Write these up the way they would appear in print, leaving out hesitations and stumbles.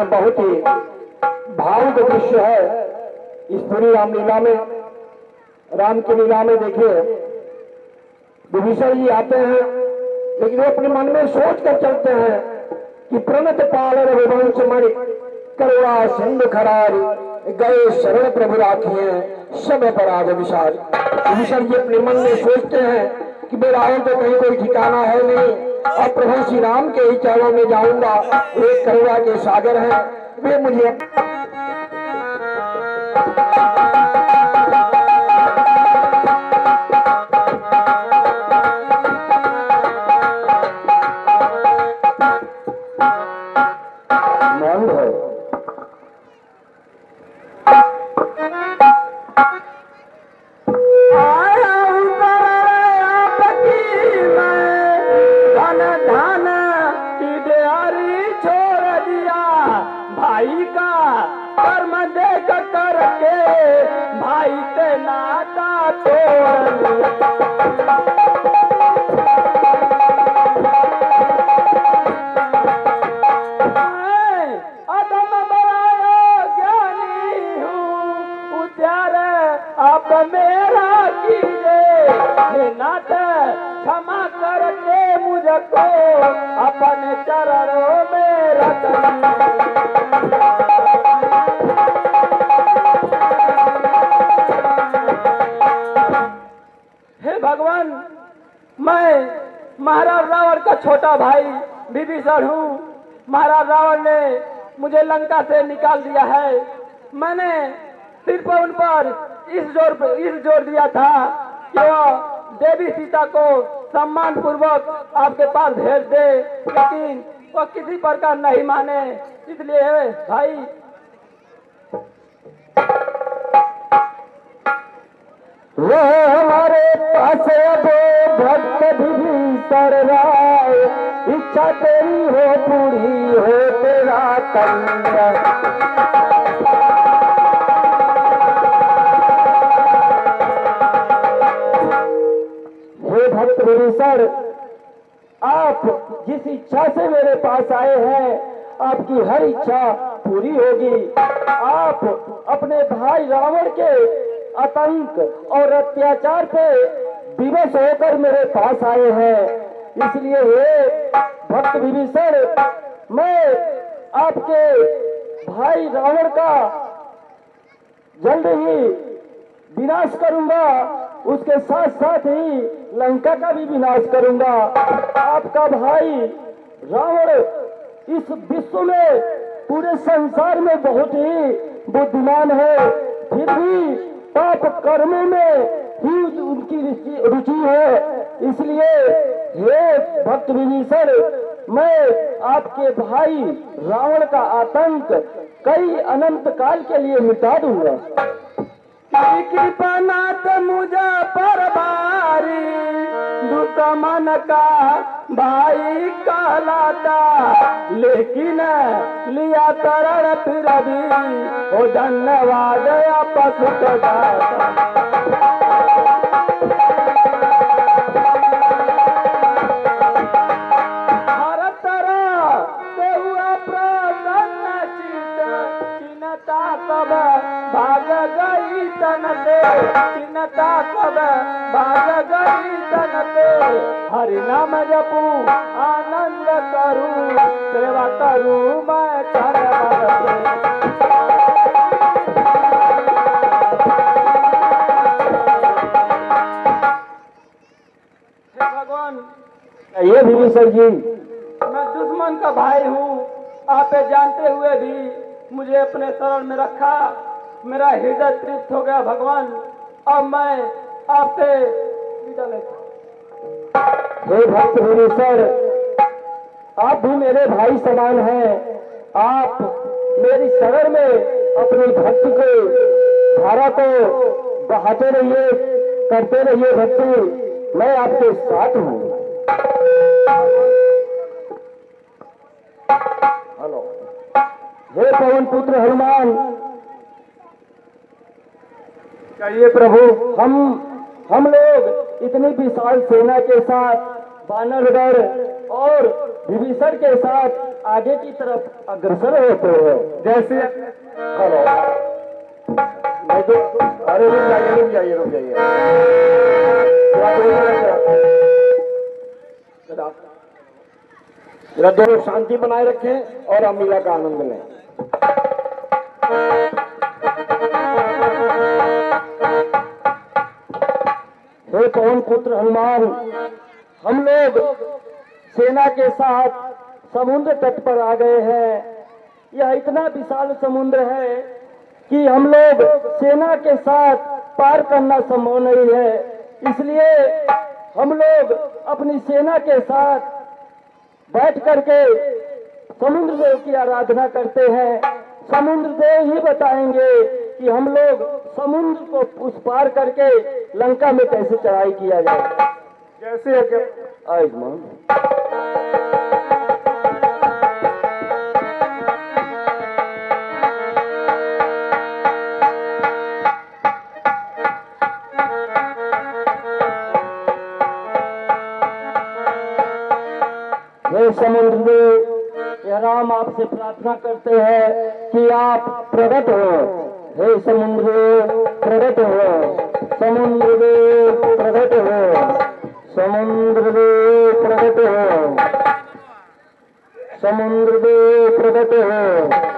बहुत ही भावुक दृश्य है इस पूरी रामलीला में। राम की लीला में देखिए विभीषण जी आते हैं, लेकिन वो अपने मन में सोच कर चलते हैं कि प्रणत पाल रघुवंश मणि करुणा सिंधु खरारी गए शरण प्रभु राखिए सब अपराध विशाल। विभीषण जी अपने मन में सोचते हैं कि मेरा और तो कहीं कोई ठिकाना है नहीं, अब प्रभु श्री राम के ही चरणों में जाऊंगा। एक करुणा के सागर हैं, वे मुझे भाई का कर्म देख करके भाई से नाता तोड़ अदम बड़ा ज्ञानी हूँ उद्यार आप मेरा कीजिए नाथ क्षमा करके मुझको अपने चरणों में रख। हे भगवान, मैं महाराज रावण का छोटा भाई विभीषण हूँ। महाराज रावण ने मुझे लंका से निकाल दिया है। मैंने सिर्फ उन पर इस जोर दिया था कि वो देवी सीता को सम्मान पूर्वक आपके पास भेज दे, लेकिन वो किसी प्रकार नहीं माने। इसलिए भाई वो हमारे पास अब भक्त विभीषण राय, इच्छा तेरी हो पूरी हो तेरा कल्याण। हे भक्त विभीषण, आप जिस इच्छा से मेरे पास आए हैं आपकी हर इच्छा पूरी होगी। आप अपने भाई रावण के आतंक और अत्याचार पे विवश होकर मेरे पास आए हैं, इसलिए हे भक्त विभीषण, मैं आपके भाई रावण का जल्द ही विनाश करूंगा, उसके साथ साथ ही लंका का भी विनाश करूंगा। आपका भाई रावण इस विश्व में पूरे संसार में बहुत ही बुद्धिमान है, फिर भी पाप कर्मों में ही उनकी रुचि है। इसलिए हे भक्त विभीषण, मैं आपके भाई रावण का आतंक कई अनंत काल के लिए मिटा दूंगा। कृपा नाथ मुझे पर भारी दुख मन का भाई कहलाता, लेकिन लिया तरण फिर भी ओ धन्यवाद आपस दाता। हर तरह से हुआ प्रसन्न चित, चिन्ता कब भाग गई तन से, चिन्ता कब भाग गई तन से। हरि नाम जपू आनंद करूं, सेवा करूं मैं कर भगवान। ये विभीषण जी, मैं दुश्मन का भाई हूँ, आप जानते हुए भी मुझे अपने शरण में रखा। मेरा हृदय तृप्त हो गया भगवान, अब मैं आपसे विदा लेता हूं। हे भक्त विभीषण, आप भी मेरे भाई समान हैं। आप मेरी शरण में अपनी भक्ति को धारा को बहाते रहिए, करते रहिए भक्ति, मैं आपके साथ हूँ। हेलो, हे पवन पुत्र हनुमान, कहिए प्रभु। हम लोग इतनी विशाल सेना के साथ बानरगढ़ और विभीषण के साथ आगे की तरफ अग्रसर होते हैं। जैसे हेलो मैं तो अरे रुक जाइए जरा दोनों शांति बनाए रखें और हम लीला का आनंद लें। हे पवन पुत्र हनुमान, हम लोग सेना के साथ समुद्र तट पर आ गए हैं। यह इतना विशाल समुद्र है कि हम लोग सेना के साथ पार करना संभव नहीं है। इसलिए हम लोग अपनी सेना के साथ बैठ करके समुद्र देव की आराधना करते हैं। समुद्र देव ही बताएंगे कि हम लोग समुद्र को उस पार करके लंका में कैसे चढ़ाई किया जाए। कैसे आयुष्मान हे समुद्र देव, यह राम आपसे प्रार्थना करते हैं कि आप प्रकट हो। हे समुद्र देव प्रकट हो, समुद्र देव प्रकट हो, समुद्र देव प्रकट हो, समुद्र देव प्रकट हो।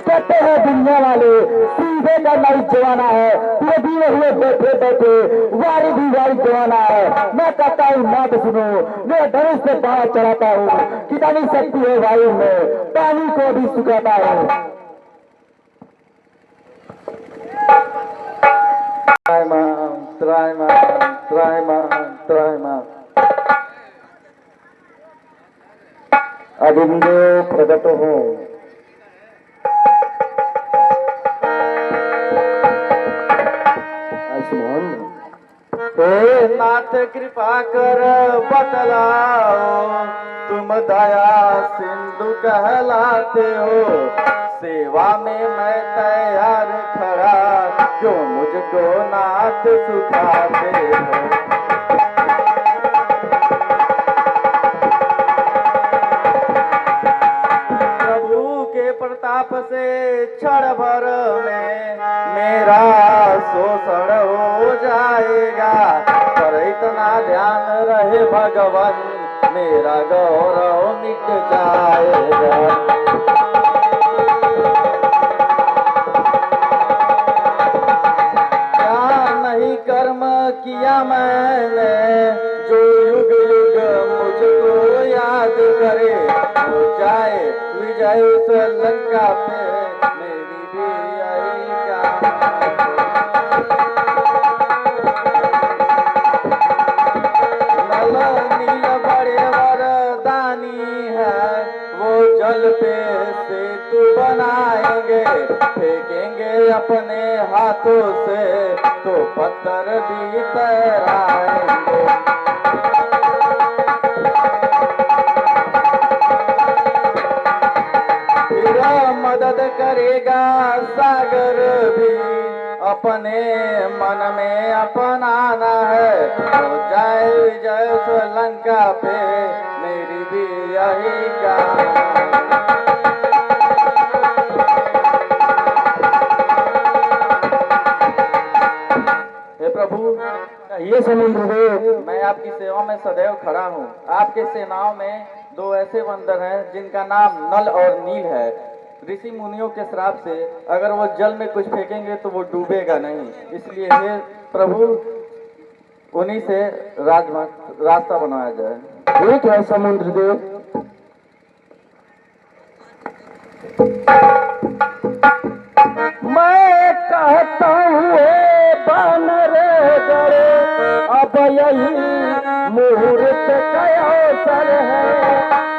कहते हैं दुनिया वाले सीधे का नहीं जवाना है, ये दिए हुए बैठे बैठे वारी भी वारी जवाना है। मैं कहता हूँ ना तो सुनो, मैं धनुष से बाहर चढ़ाता हूँ, कितनी शक्ति है वायु में, पानी को भी सुखाता हूँ। अभिमदेव प्रकट हो। हे नाथ कृपा कर बतलाओ, तुम दया सिंधु कहलाते हो। सेवा में मैं तैयार खड़ा, जो मुझको नाथ सुखाते हो। प्रभु के प्रताप से क्षण भर में मेरा शोषण हो जाएगा, पर इतना ध्यान रहे भगवान, मेरा गौरव मिट जाएगा। क्या नहीं कर्म किया मैंने, जो युग युग मुझको याद करे। हो जाए विजय उस लंका पे, मेरी भी यही नील बड़े वरदानी है, वो जल पे सेतु बनाएंगे। फेंकेंगे अपने हाथों से तो पत्थर भी तैराएंगे। फिर मदद करेगा सागर भी, अपने मन में अपनाना है। हो जाए विजय लंका पे, मेरी भी यही कामना। हे प्रभु, ये समुद्र देव, मैं आपकी सेवा में सदैव खड़ा हूँ। आपके सेनाओं में दो ऐसे बंदर हैं जिनका नाम नल और नील है। ऋषि मुनियों के श्राप से अगर वो जल में कुछ फेंकेंगे तो वो डूबेगा नहीं, इसलिए हे प्रभु उन्हीं से रास्ता बनाया जाए। ठीक है समुद्र देव। मैं कहता हूँ बानर गरे, अब यही मुहूर्त का अवसर है,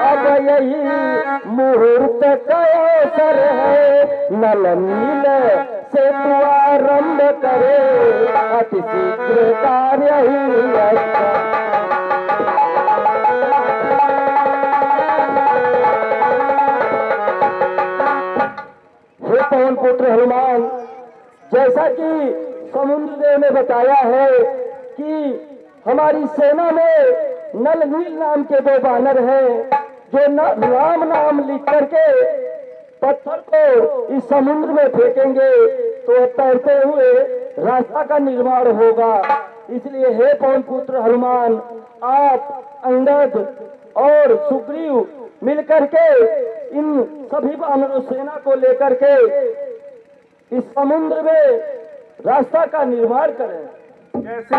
अब यही मुहूर्त का अवसर है। नल नील से तू आरंभ करे, अति शीघ्र कार्य ही अच्छा। हे पवन पुत्र हनुमान, जैसा कि समुद्र देव ने बताया है कि हमारी सेना में नल नील नाम के दो बानर हैं, जो राम नाम लिख करके पत्थर को इस समुद्र में फेंकेंगे तो तैरते हुए रास्ता का निर्माण होगा। इसलिए हे पवन पुत्र हनुमान, आप अंगद और सुग्रीव मिलकर के इन सभी वानरों सेना को लेकर के इस समुद्र में रास्ता का निर्माण करें। कैसे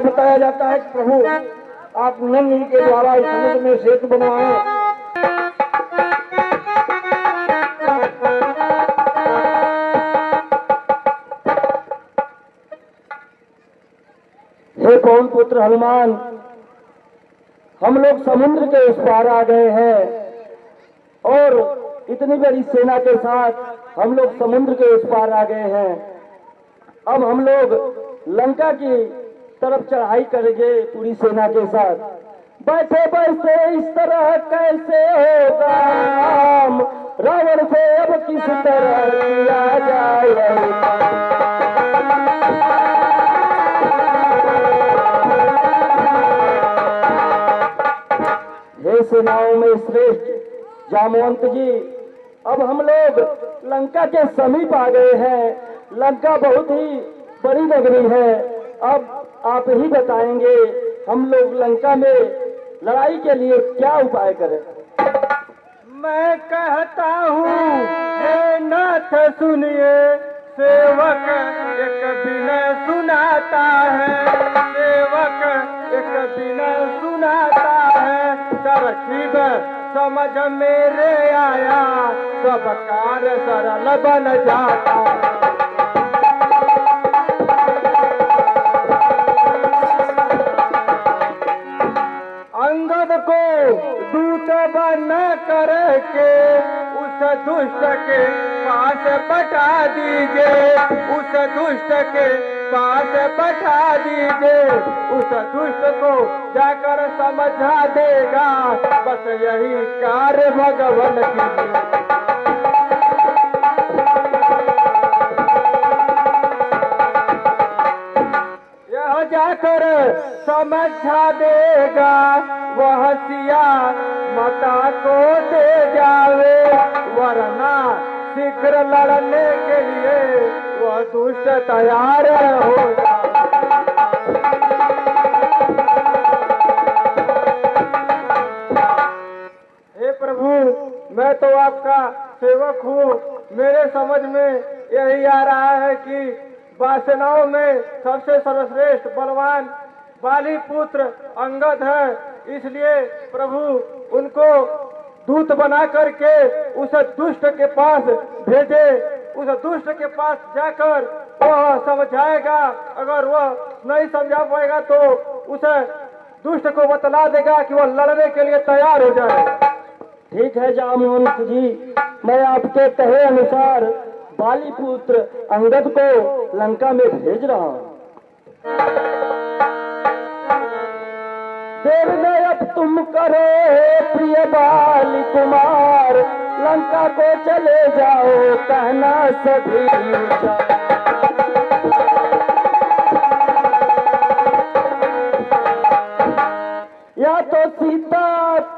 बताया जाता है कि प्रभु आप नल नील के द्वारा इस समुद्र में सेतु बनवाएं। हे पवन पुत्र हनुमान, हम लोग समुद्र के उस पार आ गए हैं और इतनी बड़ी सेना के साथ हम लोग समुद्र के उस पार आ गए हैं। अब हम लोग लंका की तरफ चढ़ाई करेंगे पूरी सेना के साथ। बैठे बैठे इस तरह कैसे होगा काम, रावण से अब किस तरह किया जाए। हे सेनाओं में श्रेष्ठ जामवंत जी, अब हम लोग लंका के समीप आ गए हैं। लंका बहुत ही बड़ी नगरी है। अब आप ही बताएंगे हम लोग लंका में लड़ाई के लिए क्या उपाय करें। मैं कहता हूँ हे नाथ सुनिए, सेवक एक विनय सुनाता है, सेवक एक विनय सुनाता है। तरकीब समझ मेरे आया, सब कार्य सरल बन जाता है। अंगद को दूत बना करके उस दुष्ट के पास बैठा दीजिए, उस दुष्ट के पास बैठा दीजिए। उस दुष्ट को जाकर समझा देगा, बस यही कार्य भगवान की। यह जाकर समझा देगा, वह सिया माता को दे जावे, वरना शीघ्र लड़ने के लिए वह दुष्ट तैयार हो। हे प्रभु, मैं तो आपका सेवक हूँ। मेरे समझ में यही आ रहा है कि वासनाओं में सबसे सर्वश्रेष्ठ बलवान बाली पुत्र अंगद है। इसलिए प्रभु उनको दूत बना करके उस दुष्ट के पास भेजे। उस दुष्ट के पास जाकर वह समझाएगा, अगर वह नहीं समझा पाएगा तो उसे दुष्ट को बतला देगा कि वो लड़ने के लिए तैयार हो जाए। ठीक है जामवंत जी, मैं आपके कहे अनुसार बाली पुत्र अंगद को लंका में भेज रहा हूँ। देर न अब तुम करो प्रिय बाली कुमार, लंका को चले जाओ कहना सभी जाओ। या तो सीता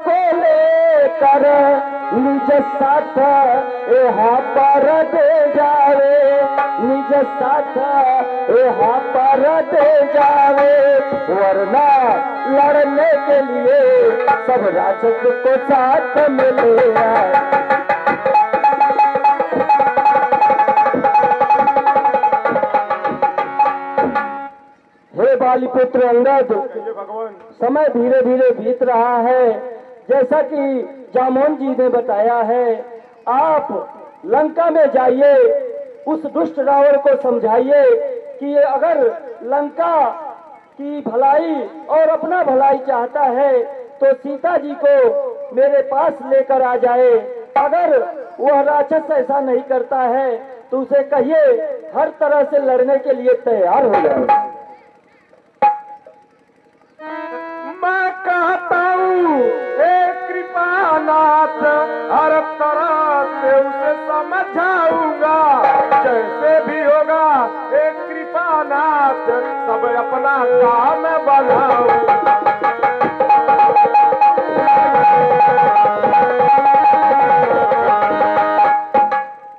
को लेकर निज साथ यहाँ पर दे जावे, निज साथ यहाँ पर दे जावे, वरना लड़ने के लिए सब राक्षस को साथ में ले आए। हे बालीपुत्र अंगद, समय धीरे धीरे बीत रहा है। जैसा कि जामोन जी ने बताया है, आप लंका में जाइए, उस दुष्ट रावण को समझाइए कि ये अगर लंका की भलाई और अपना भलाई चाहता है तो सीता जी को मेरे पास लेकर आ जाए। अगर वह राक्षस ऐसा नहीं करता है तो उसे कहिए हर तरह से लड़ने के लिए तैयार हो जाए। मैं कहता हूँ कृपानाथ, हर तरह से उसे समझाऊंगा, जैसे भी होगा कृपानाथ सब अपना काम बढ़ाऊंगा।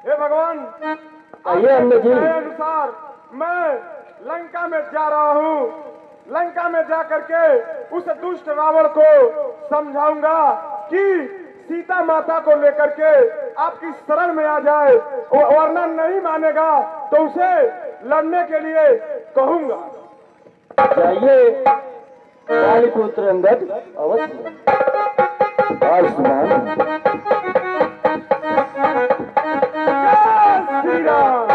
हे भगवान, आपके अनुसार मैं लंका में जा रहा हूँ। लंका में जा करके उस दुष्ट रावण को समझाऊंगा कि सीता माता को लेकर के आपकी शरण में आ जाए, वरना नहीं मानेगा तो उसे लड़ने के लिए कहूंगा। जाइए बालीपुत्र अंगद, अवश्य। और सुनाओ। श्री राम।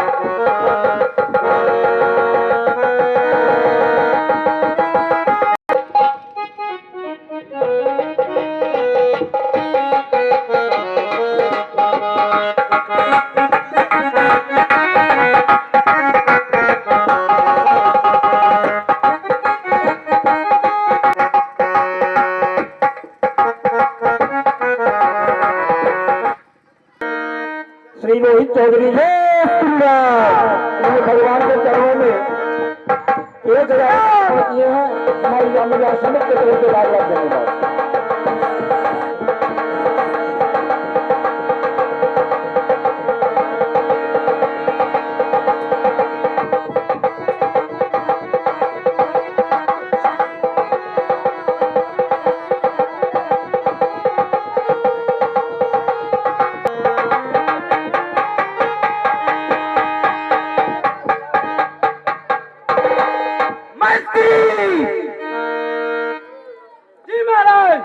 श्री रोहित चौधरी भगवान के चरणों में 1000 किए हैं। हमारी अमृता समित के तरफ से लाख धन्यवाद। जी महाराज,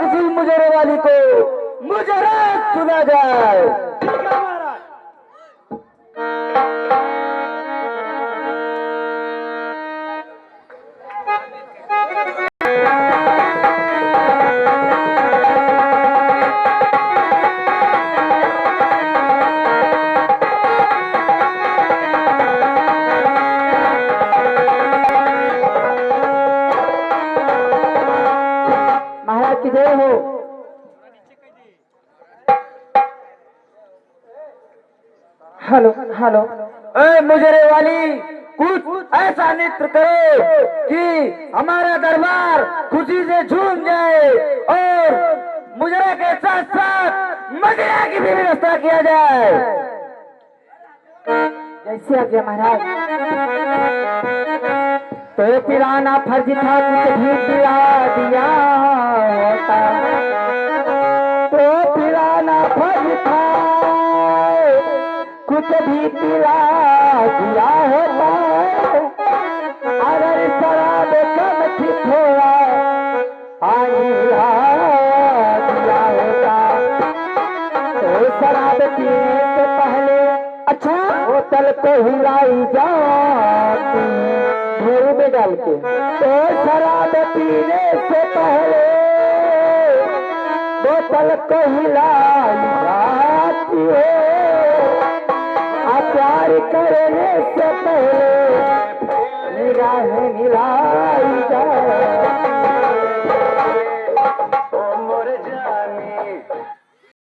किसी मुजरे वाली को मुजरा सुना जाए। ठीक है महाराज। महाराज की जय हो। हेलो हेलो, मुजरे वाली कुछ ऐसा नृत्य करो कि हमारा दरबार खुशी से झूम जाए और मुजरा के साथ साथ मदिरा की भी व्यवस्था किया जाए। जैसे आज्ञा महाराज। तो पिराना फर्ज था कुछ भी दिया दिया होता, तो पिराना फर्ज था कुछ भी पिला दिया होता। अगर शराब कम थी थोड़ा दिया होता, तो शराब पीने से पहले जाती घोड़े में डाल के। तो शराब पीने से पहले बोतल को हिलाई जाती है, प्यार करने से पहले निगाहें मिला